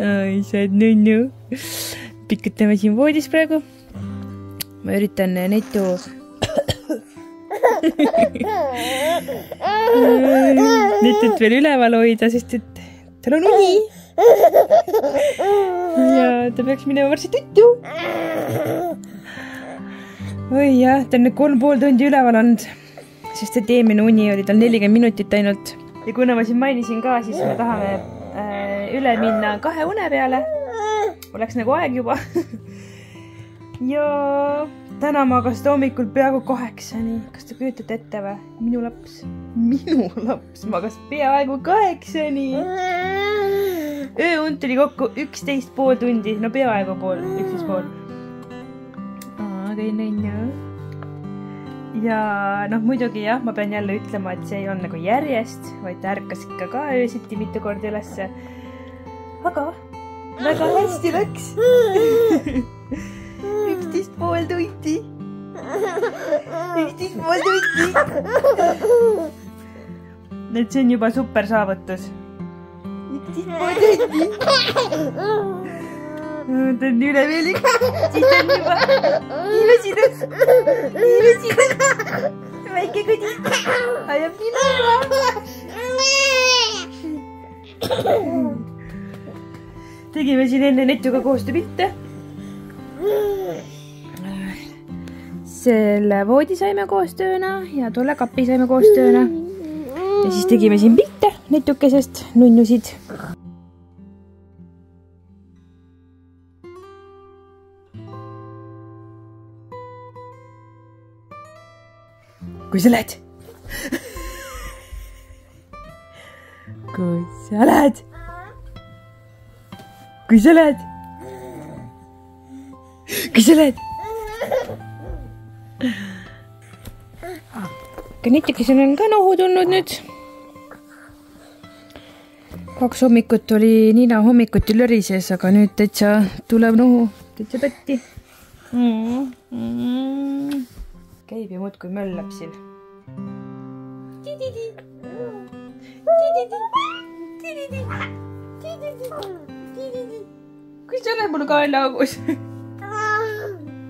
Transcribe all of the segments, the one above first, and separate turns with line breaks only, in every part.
Ai, sa oled nunnu. Pikutame siin voodis praegu. Ma üritan Netu Netut veel üleval hoida, sest et tal on uni. Ja ta peaks minema varsti tuttu. Oi jah, ta on 3,5 tundi üleval olnud, sest et eelmine uni oli tal 40 minutit ainult. Ja kuna ma siin mainisin ka, siis me tahame üle minna 2 une peale. Oleks nagu aeg juba. Ja täna magas ta hommikul peaaegu 8-ni. Kas te kujutate ette või? Minu laps magas peaaegu 8-ni. Ööunt oli kokku 11,5 tundi. No peaaegu 11,5. Aga nännu. Ja noh, muidugi jah, ma pean jälle ütlema, et see ei olnud nagu järjest, vaid ta ärkas ikka ka öösiti mitu korda ülesse. Aga väga hästi läks. 11,5 tundi. 11,5 tundi. Et see on juba super saavutus. 11,5 tundi. Ta on üle veel üks. Siis on juba nii väsinud. Väike kõdi. Ajab nii lõõma. Tegime siin enne Netuga koostööpilte. Selle voodi saime koostööna ja tolle kapi saime koostööna. Ja siis tegime siin pilte Netukesest, nunnusid. Kui sa lähed? Kui sa lähed? Kui sa lähed? Kui sa lähed? Aga Netukesel on ka nohu tulnud nüüd. 2 hommikut oli Nina hommikuti lörises, aga nüüd täitsa tuleb nohu, täitsa pätti. Käib ja muudkui möllab siin. Kus sa oled mul kaelaagus?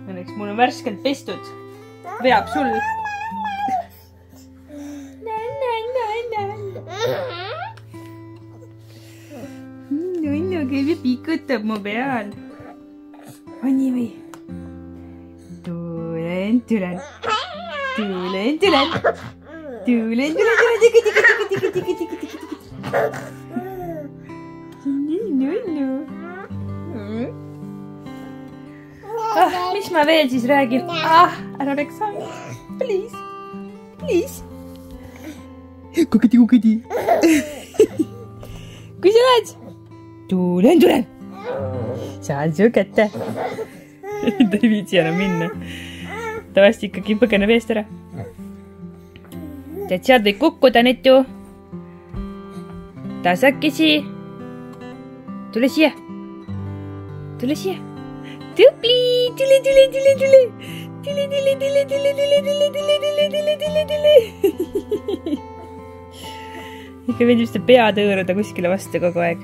Õnneks mul on värskelt pestud. Veab sul. Nunnu käib ja pikutab mu peal. On nii või? Tulen. Nunnu. Mis ma veel siis räägin? Ära Aleksandr. Please. Kukidi. Kui sa lähed? Tulen. Saan su kätte. Ta ei viitsi enam minna. Ta vast ikkagi põgeneb eest ära. Tead, sealt võib kukkuda, Netu. Tasakesi. Tule siia. Tubli. Tule. Ikka veidi vist pea tõõruda kuskile vastu kogu aeg.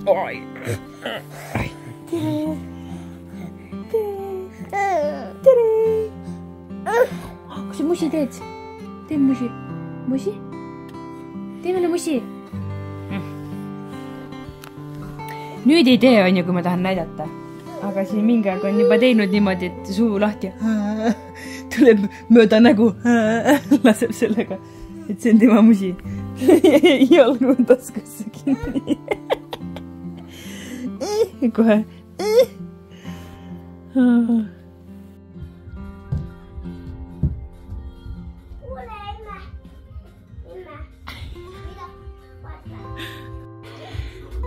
Oi. Tere. Kas sa musi teed? Tee musi. Tee meile musi. Nüüd ei tee, on ju, kui ma tahan näidata. Aga siin mingi aeg on juba teinud niimoodi, et suu lahti. Tuleb mööda nägu. Laseb sellega, et see on tema musi. Jalgu on taskusse kinni. Kohe.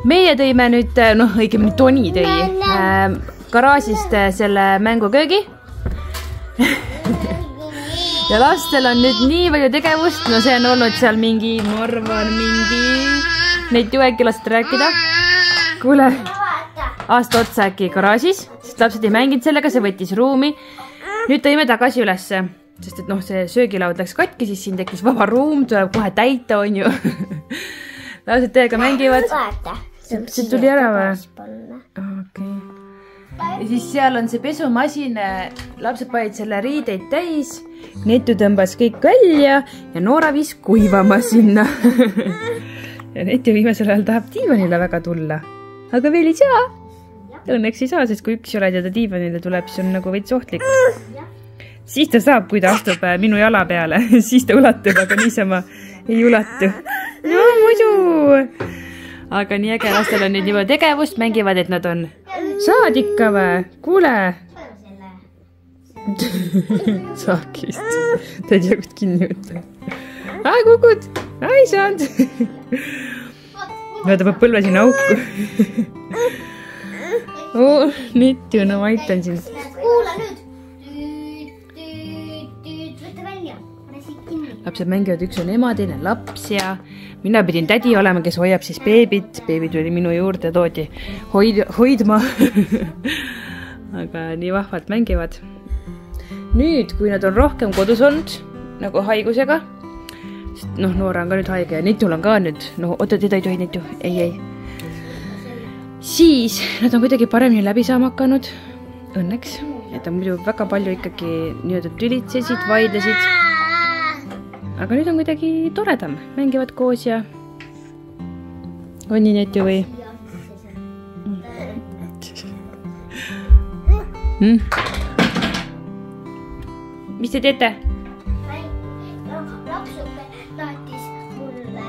Meie tõime nüüd, õigemini Toni tõi garaažist selle mänguköögi. ja lastel on nüüd nii palju tegevust, no see on olnud seal mingi, ma arvan, neid ju äkki lased rääkida. Kuule, aasta otsa äkki garaažis, sest lapsed ei mänginud sellega, see võttis ruumi. Nüüd tõime tagasi ülesse, sest et noh, see söögilaud läks katki, siis siin tekkis vaba ruum, tuleb kohe täita, on ju. Lapsed teiega mängivad. See tuli ära või? Okay. Ja siis seal on see pesumasin, lapsed panid selle riideid täis, Netu tõmbas kõik välja ja Noora viis kuivama sinna. Ja Netu viimasel ajal tahab diivanile väga tulla, aga veel ei saa. Õnneks ei saa, sest kui üks oled ja ta diivanile tuleb, siis on nagu veits ohtlik. Siis ta saab, kui ta astub minu jala peale, siis ta ulatub, aga niisama ei ulatu. No muidu! Aga nii äge, lastel on nüüd juba tegevust, mängivad, et nad on saad ikka või? Kuule! Saakist. Ta ei tea, kust kinni võtta. Kukud! Ei saanud! Ta peab põlve sinna auku. Netu, no ma aitan sind.
Kuula nüüd! Võtta välja.
Lapsed mängivad, üks on ema, teine laps ja mina pidin tädi olema, kes hoiab siis beebit. Beebi tuli minu juurde, toodi hoidma. Aga nii vahvalt mängivad. Nüüd, kui nad on rohkem kodus olnud, nagu haigusega, sest noh, Noora on ka nüüd haige ja Netul on ka nüüd, no oota, teda ei tohi Netu, ei. Siis nad on kuidagi paremini läbi saama hakanud, õnneks. Et on muidu väga palju ikkagi nii-öelda tülitsesid, vaidlesid. Aga nüüd on kuidagi toredam, mängivad koos ja on nii Netu või? Mis te teete?
Lapsuke tahtis mulle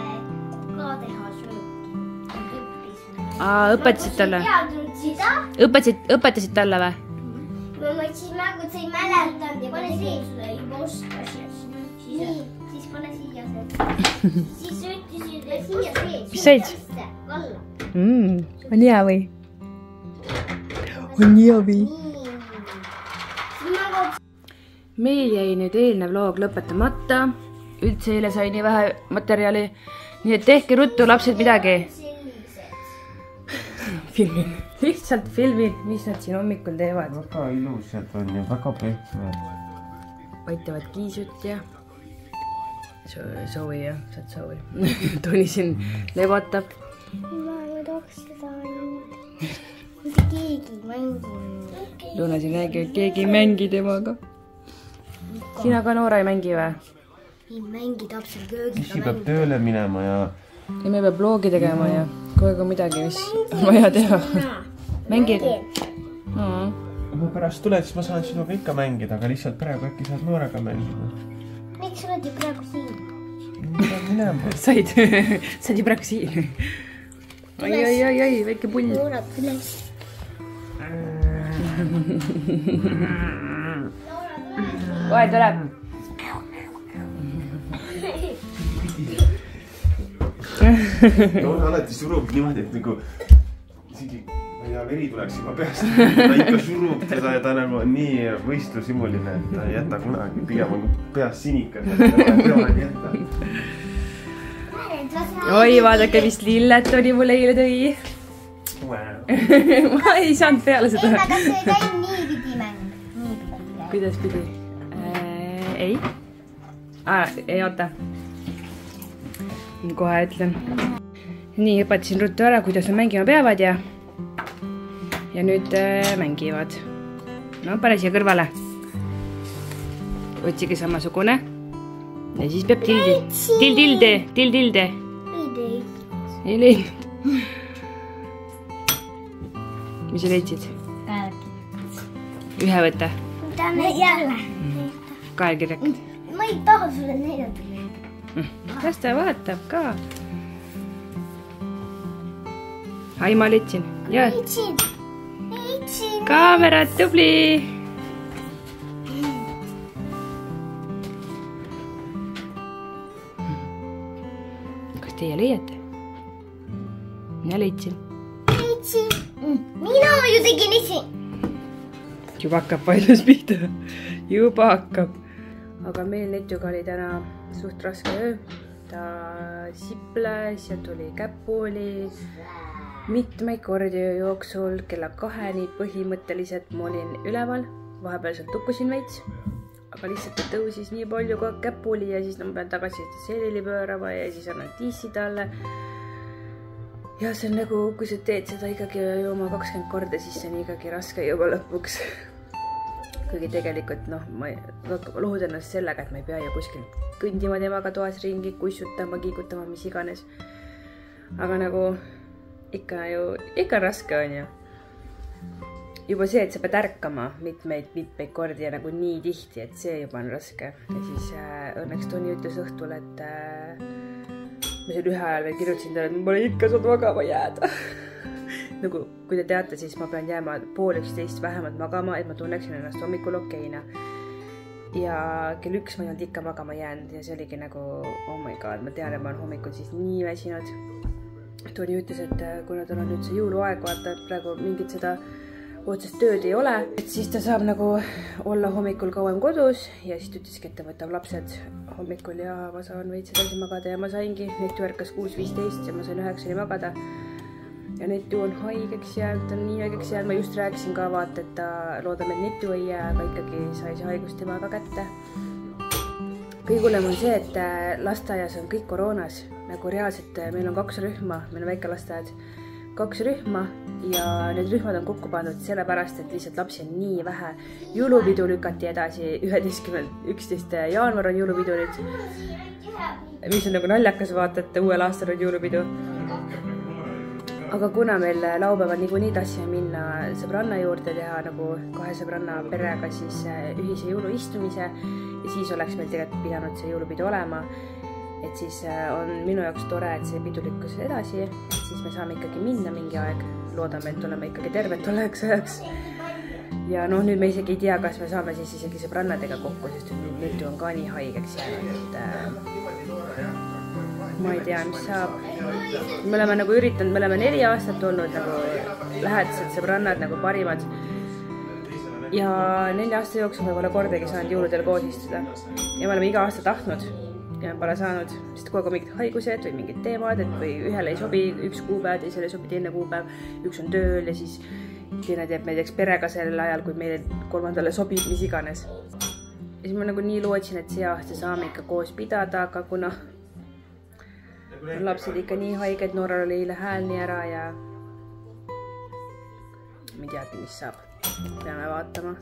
ka teha sööki.
Õpetasid talle? Õpetasid talle või?
Ma mõtlesin mängu, et sa ei mäletanud ja pane siia juba oskasid. Siis pane siia see. Siis ütlesid siia sees.
Mis said? On hea või? On hea või? Meil jäi nüüd eelnev loog lõpetamata. Üldse eile sai nii vähe materjali. Nii et tehke ruttu, lapsed, midagi. Filmin. Lihtsalt filmin, mis nad siin hommikul teevad.
Väga ilusad on ja väga pehmed.
Aitavad kiisut ja soovi ja saad soovi. Toni siin levatab.
Ma tahaks seda ainult. Mitte keegi mängi.
Luna siin räägi, et keegi ei mängi temaga. Sina ka Noora ei mängi või?
Ei mängi täpselt köögiga.
Issi peab tööle minema ja...
Ja me peab bloogi tegema ja kogu aeg on midagi, mis on vaja teha. Mängid?
Kui ma pärast tuled, siis ma saan sinuga ikka mängida, aga lihtsalt praegu äkki saad Nooraga mängida.
Miks sa oled ju praegu siin?
Mida minema?
Said ju praegu siin. Oi, väike pull.
Noora üles.
Kohe tuleb.
Noora alati surub niimoodi, et nagu isegi, ma ei tea, veri tuleks juba peast. Ta ikka surub teda ja ta nagu on nii võistlusimuline, et ta ei jäta kunagi. Pigem on peast sinikad, et ta peavad jätta.
Oi, vaadake, mis lillet oli mulle eile tõi. Ma ei saanud peale seda.
Aga see käib niipidi mäng.
Kuidas pidi? Ei. Ei, oota. Kohe ütlen. Nii, õpetasin ruttu ära, kuidas nad mängima peavad ja nüüd mängivad. No, pane siia kõrvale. Otsige samasugune. Ja siis peab tilde. Ei leidnud. Mis sa leidsid? Ühe võtta.
Jälle.
Kaelkirjak.
Ma ei taha sulle näidata.
Las ta vaatab ka. Ai, ma leidsin.
Leidsin.
Kaamerat, tubli. Kas teie leiate? Mina leidsin.
Mina ju tegin ise.
Juba hakkab paljus pihta. Juba hakkab. aga meil Netuga oli täna suht raske öö. Ta siples ja tuli käpuli mitmeid kordi öö jooksul. Kella 2-ni põhimõtteliselt ma olin üleval, vahepealselt tukkusin veits, aga lihtsalt ta tõusis nii palju ka käpuli ja siis ma pean tagasi selili pöörama ja siis annan tiissi talle. Ja see on nagu, kui sa teed seda ikkagi oma 20 korda, siis see on ikkagi raske juba lõpuks. Kuigi tegelikult, ma lohudan ennast sellega, et ma ei pea ju kuskil kõndima temaga toas ringi, kussutama, kiigutama, mis iganes. Aga nagu ikka raske on ju. Juba see, et sa pead ärkama mitmeid kordi ja nagu nii tihti, et see juba on raske. Ja siis õnneks Toni ütles õhtul, et ma seal ühe ajal veel kirjutasin talle, et ma pole ikka saanud magama jääda. Nagu, kui te teate, siis ma pean jääma 10:30 vähemalt magama, et ma tunneksin ennast hommikul okeina. Ja kell 1 ma ei olnud ikka magama jäänud ja see oligi nagu, oh my god, ma tean, et ma olen hommikul siis nii väsinud. Toni ütles, et kuna tal on nüüd see jõuluaeg, vaata, et praegu mingit seda otsest tööd ei ole, et siis ta saab nagu olla hommikul kauem kodus ja siis ta ütleski, et ta võtab lapsed hommikul ja ma saan veits edasi magada ja ma saingi. Netu ärkas 6:15 ja ma sain 9-ni magada. Ja Netu on haigeks jäänud, ta on nii haigeks jäänud. Ma just rääkisin ka vaata, et ta loodame, et Netu ei jää, aga ikkagi sai see haigus temaga kätte. Kõige hullem on see, et lasteaias on kõik koroonas. Nagu reaalselt meil on 2 rühma, meil on väike lasteaed, 2 rühma ja need rühmad on kokku pandud sellepärast, et lihtsalt lapsi on nii vähe. Jõulupidu lükati edasi 11. jaanuar on jõulupidu nüüd. Mis on nagu naljakas vaata, et uuel aastal on jõulupidu. Aga kuna meil laupäeval niikuinii tahtsime minna sõbranna juurde teha nagu 2 sõbranna perega siis ühise jõuluistumise ja siis oleks meil tegelikult pidanud see jõulupidu olema. Et siis on minu jaoks tore, et see pidu lükkus edasi, et siis me saame ikkagi minna mingi aeg. Loodame, et oleme ikkagi terved tolleks ajaks. Ja nüüd me isegi ei tea, kas me saame siis isegi sõbrannadega kokku, sest nüüd on ka nii haigeks jäänud, et ma ei tea, mis saab. Me oleme nagu üritanud, me oleme 4 aastat olnud nagu lähedased sõbrannad, nagu parimad. Ja 4 aasta jooksul me pole kordagi saanud jõuludel koos istuda. Ja me oleme iga aasta tahtnud ja pole saanud, sest kogu aeg on mingid haigused või mingid teemad, et või ühele ei sobi üks kuupäev, teisele ei sobi teine kuupäev, üks on tööl ja siis teine teeb näiteks perega sellel ajal, kui meile 3. sobib, mis iganes. Ja siis ma nagu nii lootsin, et see aasta saame ikka koos pidada, aga kuna lapsed ikka nii haiged, Nooral oli eile hääl nii ära ja ma ei teagi, mis saab. Peame vaatama,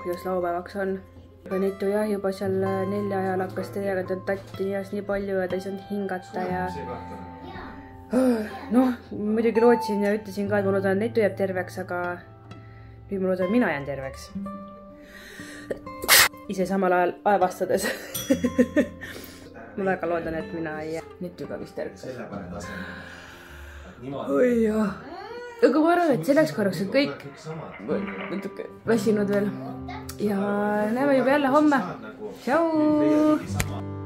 kuidas laupäevaks on. Netu jah, juba seal 4 ajal hakkas teiega, ta tatti nias nii palju ja ta ei saanud hingata ja muidugi lootsin ja ütlesin ka, et ma loodan, et Netu jääb terveks, aga nüüd ma loodan, et mina jään terveks. Ise samal ajal aevastades. Ma väga loodan, et mina ei jää Netuga vist terveks. Oi jah. Aga ma arvan, et selleks korraks on kõik natuke väsinud veel. Ja näeme juba jälle homme. Tšau!